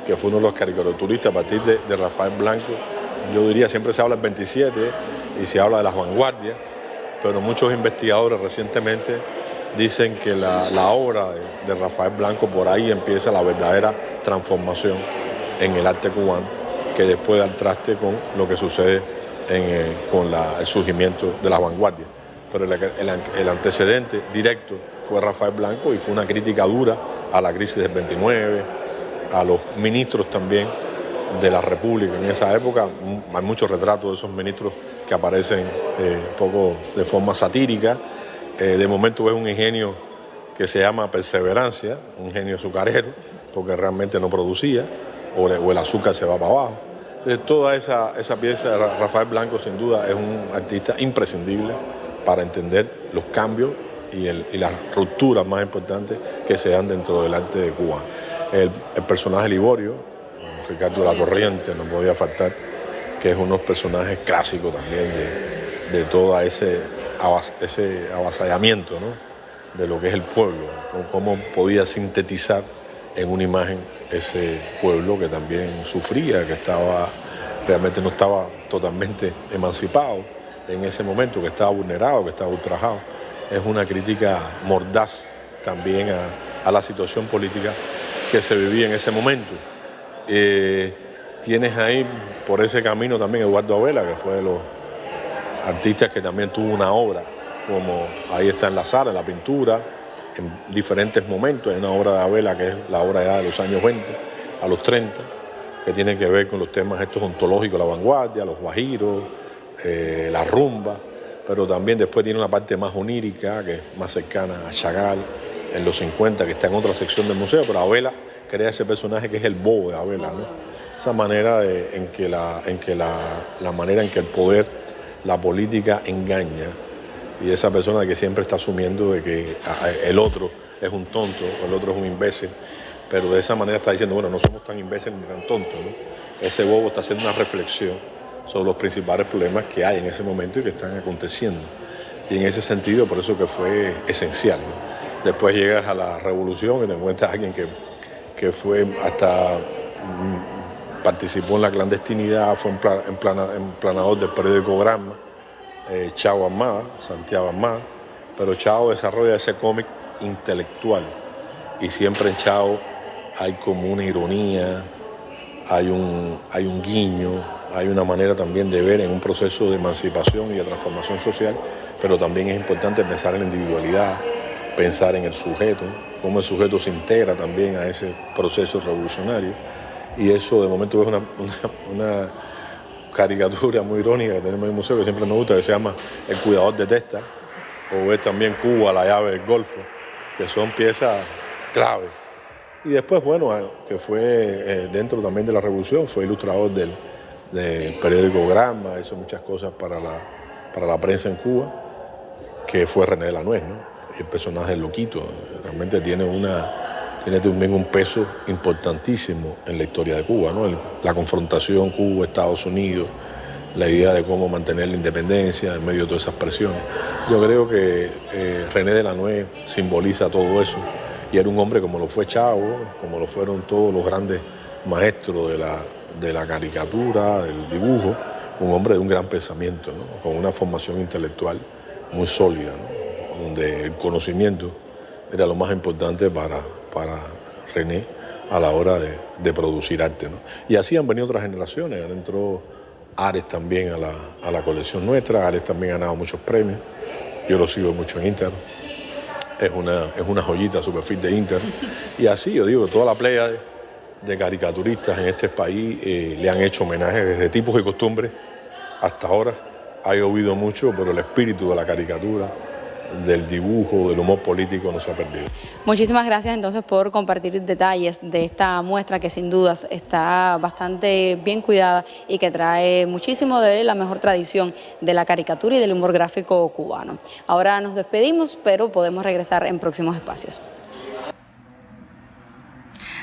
que fue uno de los caricaturistas. A partir de Rafael Blanco, yo diría, siempre se habla del 27 y se habla de las vanguardias, pero muchos investigadores recientemente dicen que la obra de Rafael Blanco, por ahí empieza la verdadera transformación en el arte cubano, que después da el traste con lo que sucede con el surgimiento de las vanguardias. Pero el antecedente directo fue Rafael Blanco y fue una crítica dura a la crisis del 29, a los ministros también de la República. En esa época hay muchos retratos de esos ministros que aparecen poco de forma satírica. De momento ves un ingenio que se llama Perseverancia, un ingenio azucarero, porque realmente no producía, o el azúcar se va para abajo. Toda esa pieza de Rafael Blanco, sin duda, es un artista imprescindible para entender los cambios y las rupturas más importantes que se dan dentro del arte de Cuba. El personaje Liborio, Ricardo La Torriente, no podía faltar, que es uno de los personajes clásicos también de todo ese avasallamiento, ¿no?, de lo que es el pueblo, cómo podía sintetizar en una imagen ese pueblo que también sufría, que realmente no estaba totalmente emancipado en ese momento, que estaba vulnerado, que estaba ultrajado. Es una crítica mordaz también a la situación política que se vivía en ese momento. Tienes ahí por ese camino también Eduardo Abela, que fue de los artistas que también tuvo una obra, como ahí está en la sala, en la pintura, en diferentes momentos. Hay una obra de Abela que es la obra ya de los años 20 a los 30, que tiene que ver con los temas estos ontológicos, la vanguardia, los guajiros, la rumba, pero también después tiene una parte más onírica, que es más cercana a Chagall, en los 50, que está en otra sección del museo, pero Abela crea ese personaje que es el bobo de Abela, ¿no? Esa manera en que la manera en que el poder, la política engaña, y esa persona que siempre está asumiendo de que el otro es un tonto, el otro es un imbécil, pero de esa manera está diciendo, bueno, no somos tan imbéciles ni tan tontos, ¿no? Ese bobo está haciendo una reflexión sobre los principales problemas que hay en ese momento y que están aconteciendo. Y en ese sentido, por eso que fue esencial, ¿no? Después llegas a la revolución y te encuentras a alguien que fue hasta participó en la clandestinidad, fue emplanador del periódico Gramma, Chao Ahmad, Santiago Ahmad, pero Chao desarrolla ese cómic intelectual y siempre en Chao hay como una ironía, hay un guiño, hay una manera también de ver en un proceso de emancipación y de transformación social, pero también es importante pensar en la individualidad, pensar en el sujeto, cómo el sujeto se integra también a ese proceso revolucionario. Y eso de momento es una caricatura muy irónica que tenemos en el museo, que siempre nos gusta, que se llama El cuidador de testa, o es también Cuba, la llave del Golfo, que son piezas clave. Y después, bueno, que fue dentro también de la revolución, fue ilustrador del periódico Gramma, hizo muchas cosas para la prensa en Cuba, que fue René de la Nuez, ¿no? El personaje loquito, realmente tiene también un peso importantísimo en la historia de Cuba, ¿no? La confrontación Cuba-Estados Unidos, la idea de cómo mantener la independencia en medio de todas esas presiones. Yo creo que René de la Nuez simboliza todo eso, y era un hombre como lo fue Chavo, como lo fueron todos los grandes maestros de la caricatura, del dibujo, un hombre de un gran pensamiento, ¿no? Con una formación intelectual muy sólida, ¿no? Donde el conocimiento era lo más importante para René a la hora de producir arte, ¿no? Y así han venido otras generaciones. Ahora entró Ares también a la colección nuestra. Ares también ha ganado muchos premios. Yo lo sigo mucho en Inter. Es una joyita su perfil de Inter. Y así, yo digo, toda la playa de caricaturistas en este país le han hecho homenajes desde tipos y costumbres hasta ahora. Ha llovido mucho, pero el espíritu de la caricatura, del dibujo, del humor político no se ha perdido. Muchísimas gracias entonces por compartir detalles de esta muestra que sin dudas está bastante bien cuidada y que trae muchísimo de la mejor tradición de la caricatura y del humor gráfico cubano. Ahora nos despedimos, pero podemos regresar en próximos espacios.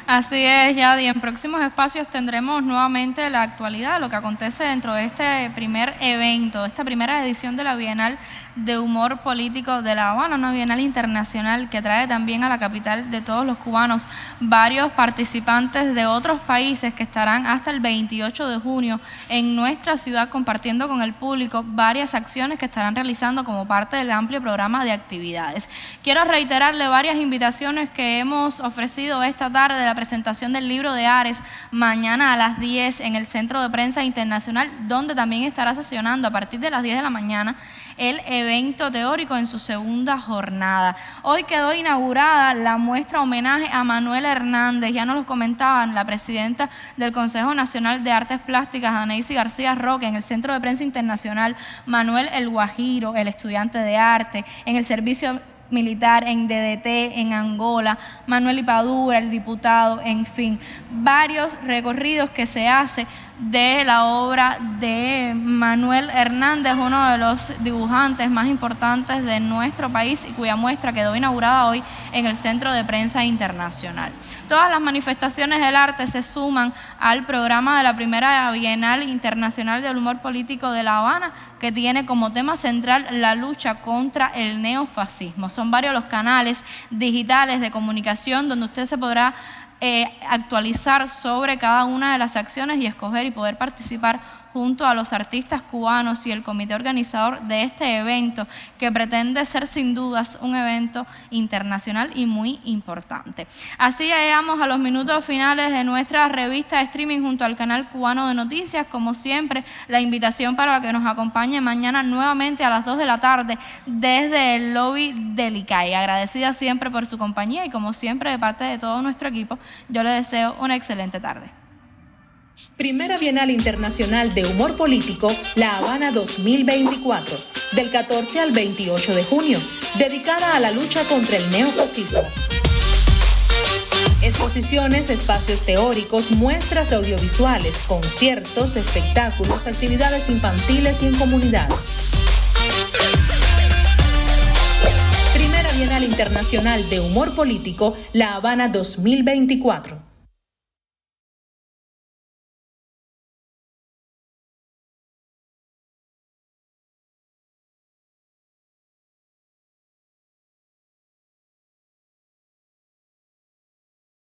Así es, Yadi. En próximos espacios tendremos nuevamente la actualidad, lo que acontece dentro de este primer evento, esta primera edición de la Bienal de Humor Político de La Habana, una bienal internacional que trae también a la capital de todos los cubanos varios participantes de otros países que estarán hasta el 28 de junio en nuestra ciudad compartiendo con el público varias acciones que estarán realizando como parte del amplio programa de actividades. Quiero reiterarle varias invitaciones que hemos ofrecido esta tarde de la presentación del libro de Ares mañana a las 10 en el Centro de Prensa Internacional, donde también estará sesionando a partir de las 10 de la mañana el evento teórico en su segunda jornada. Hoy quedó inaugurada la muestra homenaje a Manuel Hernández, ya nos lo comentaban la presidenta del Consejo Nacional de Artes Plásticas, Anaísi García Roque, en el Centro de Prensa Internacional, Manuel El Guajiro, el estudiante de arte, en el servicio militar, en DDT, en Angola, Manuel Ipadura, el diputado, en fin, varios recorridos que se hace de la obra de Manuel Hernández, uno de los dibujantes más importantes de nuestro país y cuya muestra quedó inaugurada hoy en el Centro de Prensa Internacional. Todas las manifestaciones del arte se suman al programa de la primera Bienal Internacional del Humor Político de La Habana, que tiene como tema central la lucha contra el neofascismo. Son varios los canales digitales de comunicación donde usted se podrá actualizar sobre cada una de las acciones y escoger y poder participar junto a los artistas cubanos y el comité organizador de este evento, que pretende ser sin dudas un evento internacional y muy importante. Así llegamos a los minutos finales de nuestra revista de streaming junto al canal cubano de noticias. Como siempre, la invitación para que nos acompañe mañana nuevamente a las 2 de la tarde desde el lobby del ICAI. Agradecida siempre por su compañía y como siempre de parte de todo nuestro equipo, yo le deseo una excelente tarde. Primera Bienal Internacional de Humor Político, La Habana 2024, del 14 al 28 de junio, dedicada a la lucha contra el neofascismo. Exposiciones, espacios teóricos, muestras de audiovisuales, conciertos, espectáculos, actividades infantiles y en comunidades. Primera Bienal Internacional de Humor Político, La Habana 2024.